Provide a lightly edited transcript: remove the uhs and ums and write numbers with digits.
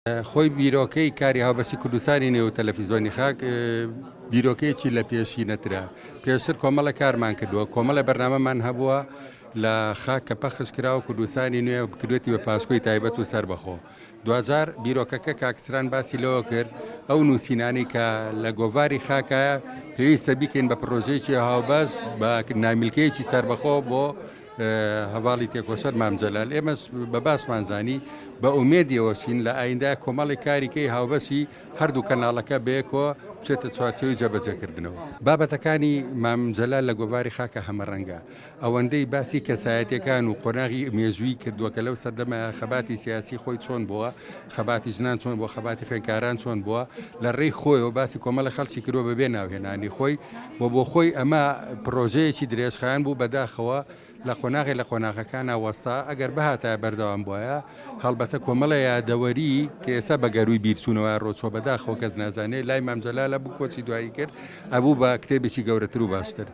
خۆی بیرۆکەی کاری هاوبەشی کوردستانی نێو تەلەڤیزیۆنی خاک بیرۆکەیەکی لە پێشی نەترا پێشتر کۆمەڵە کارمان کردووە کۆمەڵە بەرنامەمان هەبووە لە خاک کە پەخش کراوە کوردستانی نوێ کردوێتی بە پاسکۆی تایبەت و سەربەخۆ دوجار بیرۆکەکە کاکسران باسی لەوە کرد ئەو نووسینانی کە لە گۆڤاری خاکایە پێویستە بیکەین بە پرۆژەیەکی هاوبەش بە نامیلکەیەکی سەربەخۆ بۆ هەواڵی تێکۆشەر مامجەلال ئێمەش بە باسمانزانی بە ئومێدیەوەچین لە ئایندە کۆمەڵی کاریکەی هاوبەشی هەردوو کەناڵەکە بەیەکەوە بچێتە چوارچێوی جەبەجێکردنەوە بابەتەکانی مامجەلال لە گۆڤاری خاکە هەمەڕەنگە ئەوەندەی باسی کەسایەتیەکان و قۆناغی مێژووی کردووە کە لەو سەردەمە خەباتی سیاسی خۆی چۆن بووە خەباتی ژنان چۆن بۆ خەباتی خوێندکاران چۆن بووە لە ڕێی خۆیەوە باسی کۆمەڵە خەڵکی کردووە بەبێ ناوهێنانی خۆی بۆ خۆی ئەمە پرۆژەیەکی درێژخایەن بوو بەداخەوە لە قۆناغی لە قۆناغەکان وەستا ئەگەر بەهاتە بەردەوام بووە هەڵبەتە کۆمەڵە یادەوەری کە ئێستا بە گەروی بیرچوونەوە ڕۆچۆ بەداخەوە کەس نازانێت لای مامجەلالە بوو کۆچی دوایی کرد ئەبوو بە کتێبێکی گەورەتر و باشتر.